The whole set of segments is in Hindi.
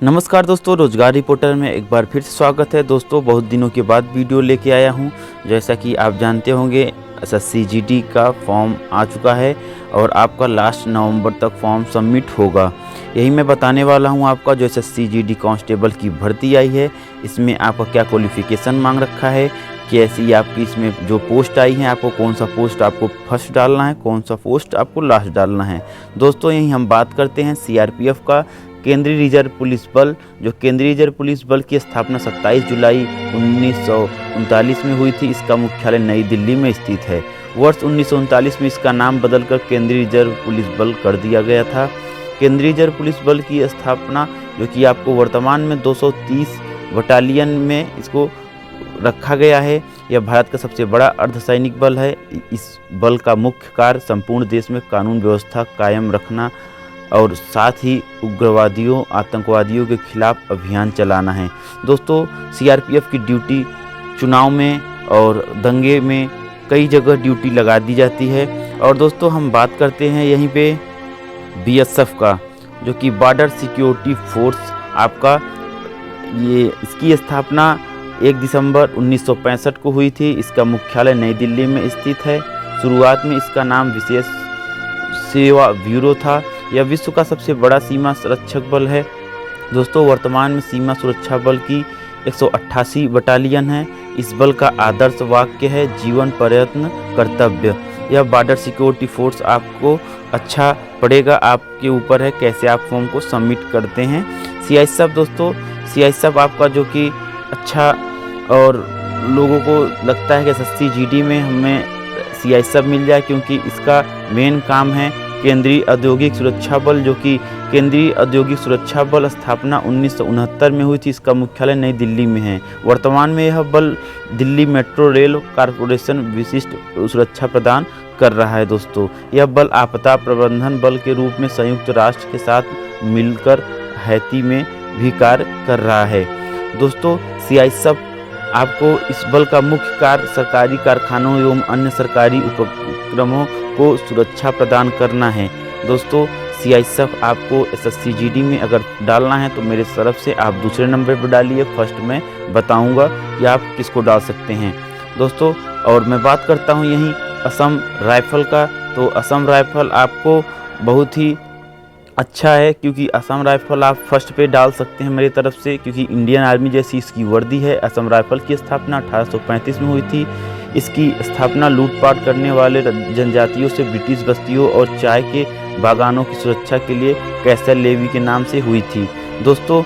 नमस्कार दोस्तों, रोजगार रिपोर्टर में एक बार फिर से स्वागत है। दोस्तों, बहुत दिनों के बाद वीडियो लेके आया हूं। जैसा कि आप जानते होंगे, एसएससी जीडी का फॉर्म आ चुका है और आपका लास्ट नवंबर तक फॉर्म सबमिट होगा। यही मैं बताने वाला हूं आपका जो एसएससी जीडी कांस्टेबल की भर्ती आई है, इसमें आपका क्या क्वालिफिकेशन मांग रखा है, कैसी आपकी इसमें जो पोस्ट आई है, आपको कौन सा पोस्ट आपको फर्स्ट डालना है, कौन सा पोस्ट आपको लास्ट डालना है। दोस्तों, यहीं हम बात करते हैं सीआरपीएफ का, केंद्रीय रिजर्व पुलिस बल। जो केंद्रीय रिजर्व पुलिस बल की स्थापना 27 जुलाई 1939 में हुई थी। इसका मुख्यालय नई दिल्ली में स्थित है। वर्ष 1939 में इसका नाम बदलकर केंद्रीय रिजर्व पुलिस बल कर दिया गया था। केंद्रीय रिजर्व पुलिस बल की स्थापना जो कि आपको वर्तमान में 230 बटालियन में इसको रखा गया है। यह भारत का सबसे बड़ा अर्धसैनिक बल है। इस बल का मुख्य कार्य संपूर्ण देश में कानून व्यवस्था कायम रखना और साथ ही उग्रवादियों, आतंकवादियों के खिलाफ अभियान चलाना है। दोस्तों, सीआरपीएफ की ड्यूटी चुनाव में और दंगे में कई जगह ड्यूटी लगा दी जाती है। और दोस्तों, हम बात करते हैं यहीं पे बीएसएफ का, जो कि बॉर्डर सिक्योरिटी फोर्स आपका, ये इसकी स्थापना 1 दिसंबर 1965 को हुई थी। इसका मुख्यालय नई दिल्ली में स्थित है। शुरुआत में इसका नाम विशेष सेवा ब्यूरो था। यह विश्व का सबसे बड़ा सीमा सुरक्षक बल है। दोस्तों, वर्तमान में सीमा सुरक्षा बल की 188 बटालियन है। इस बल का आदर्श वाक्य है जीवन प्रयत्न कर्तव्य। यह बॉर्डर सिक्योरिटी फोर्स आपको अच्छा पड़ेगा, आपके ऊपर है कैसे आप फॉर्म को सबमिट करते हैं। सीआईएसएफ, दोस्तों सीआईएसएफ आपका जो कि अच्छा, और लोगों को लगता है कि एसएससी जीडी में हमें सीआईएसएफ मिल जाए, क्योंकि इसका मेन काम है केंद्रीय औद्योगिक सुरक्षा बल। जो कि केंद्रीय औद्योगिक सुरक्षा बल स्थापना 1969 में हुई थी। इसका मुख्यालय नई दिल्ली में है। वर्तमान में यह बल दिल्ली मेट्रो रेल कॉरपोरेशन विशिष्ट सुरक्षा प्रदान कर रहा है। दोस्तों, यह बल आपदा प्रबंधन बल के रूप में संयुक्त राष्ट्र के साथ मिलकर हैती में भी कार्य कर रहा है। दोस्तों, सीआईएसएफ आपको इस बल का मुख्य कार्य सरकारी कारखानों एवं अन्य सरकारी उपक्रमों को सुरक्षा प्रदान करना है। दोस्तों, सीआईएसएफ आपको एसएससी जीडी में अगर डालना है तो मेरे तरफ से आप दूसरे नंबर पर डालिए। फर्स्ट में बताऊंगा कि आप किसको डाल सकते हैं। दोस्तों, और मैं बात करता हूं यहीं असम राइफल का, तो असम राइफल आपको बहुत ही अच्छा है, क्योंकि असम राइफल आप फर्स्ट पे डाल सकते हैं मेरी तरफ से, क्योंकि इंडियन आर्मी जैसी इसकी वर्दी है। असम राइफल की स्थापना 1835 में हुई थी। इसकी स्थापना लूटपाट करने वाले जनजातियों से ब्रिटिश बस्तियों और चाय के बागानों की सुरक्षा के लिए कैसर लेवी के नाम से हुई थी। दोस्तों,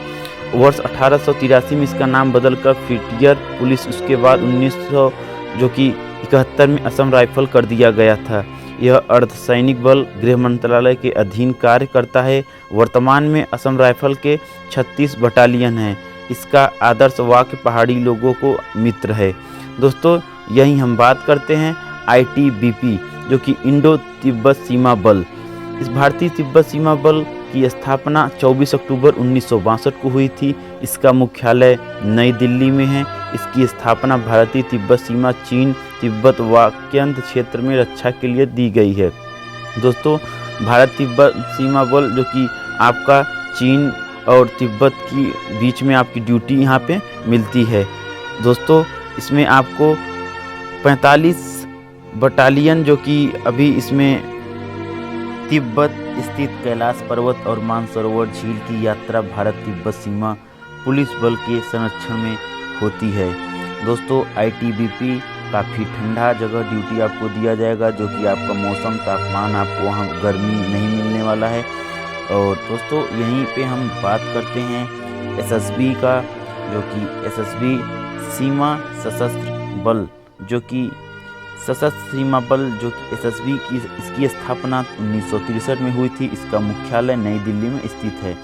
वर्ष 1883 में इसका नाम बदलकर फ्रंटियर पुलिस, उसके बाद 1971 में असम राइफल कर दिया गया था। यह अर्धसैनिक बल गृह मंत्रालय के अधीन कार्य करता है। वर्तमान में असम राइफल के 36 बटालियन हैं। इसका आदर्श वाक्य पहाड़ी लोगों को मित्र है। दोस्तों, यहीं हम बात करते हैं आईटीबीपी, जो कि इंडो तिब्बत सीमा बल। इस भारतीय तिब्बत सीमा बल की स्थापना 24 अक्टूबर 1962 को हुई थी। इसका मुख्यालय नई दिल्ली में है। इसकी स्थापना भारतीय तिब्बत सीमा चीन तिब्बत वाक्यंत क्षेत्र में रक्षा के लिए दी गई है। दोस्तों, भारत तिब्बत सीमा बल जो कि आपका चीन और तिब्बत की बीच में आपकी ड्यूटी यहाँ पे मिलती है। दोस्तों, इसमें आपको 45 बटालियन, जो कि अभी इसमें तिब्बत स्थित कैलाश पर्वत और मानसरोवर झील की यात्रा भारत तिब्बत सीमा पुलिस बल के संरक्षण में होती है। दोस्तों, आईटीबीपी काफ़ी ठंडा जगह ड्यूटी आपको दिया जाएगा, जो कि आपका मौसम तापमान आपको वहाँ गर्मी नहीं मिलने वाला है। और दोस्तों, यहीं पे हम बात करते हैं एसएसबी का, जो कि एसएसबी सीमा सशस्त्र बल, जो कि सशस्त्र सीमा बल, जो कि एसएसबी की इसकी स्थापना 1963 में हुई थी। इसका मुख्यालय नई दिल्ली में स्थित है।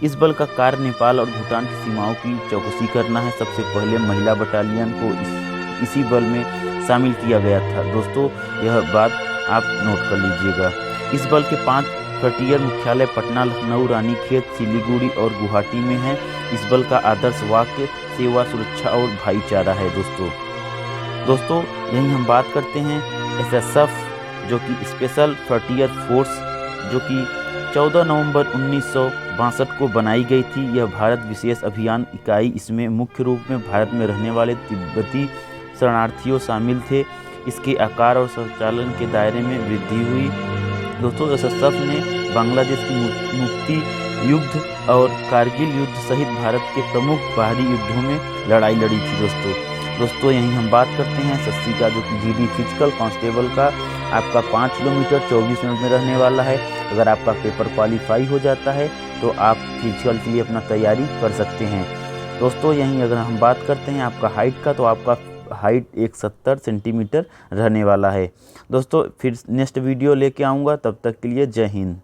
इस बल का कार्य नेपाल और भूटान की सीमाओं की चौकसी करना है। सबसे पहले महिला बटालियन को इसी बल में शामिल किया गया था। दोस्तों, यह बात आप नोट कर लीजिएगा। इस बल के 5 फ्रंटियर मुख्यालय पटना, लखनऊ, रानीखेत, सिलीगुड़ी और गुवाहाटी में है। इस बल का आदर्श वाक्य सेवा, सुरक्षा और भाईचारा है। दोस्तों, यहीं हम बात करते हैं एसएसएफ, जो कि स्पेशल फ्रंटियर फोर्स, जो कि 14 नवंबर 1962 को बनाई गई थी। यह भारत विशेष अभियान इकाई, इसमें मुख्य रूप में भारत में रहने वाले तिब्बती शरणार्थियों शामिल थे। इसके आकार और संचालन के दायरे में वृद्धि हुई। दोस्तों, एसएसएफ ने बांग्लादेश की मुक्ति युद्ध और कारगिल युद्ध सहित भारत के प्रमुख बाहरी युद्धों में लड़ाई लड़ी थी। दोस्तों यहीं हम बात करते हैं एसएससी का, जो कि जीडी फिजिकल कांस्टेबल का आपका 5 किलोमीटर 24 मिनट में रहने वाला है। अगर आपका पेपर क्वालिफाई हो जाता है तो आप फिजिकल के लिए अपना तैयारी कर सकते हैं। दोस्तों यहीं अगर हम बात करते हैं आपका हाइट का, तो आपका हाइट 170 सेंटीमीटर रहने वाला है। दोस्तों फिर नेक्स्ट वीडियो लेके आऊँगा, तब तक के लिए जय हिंद।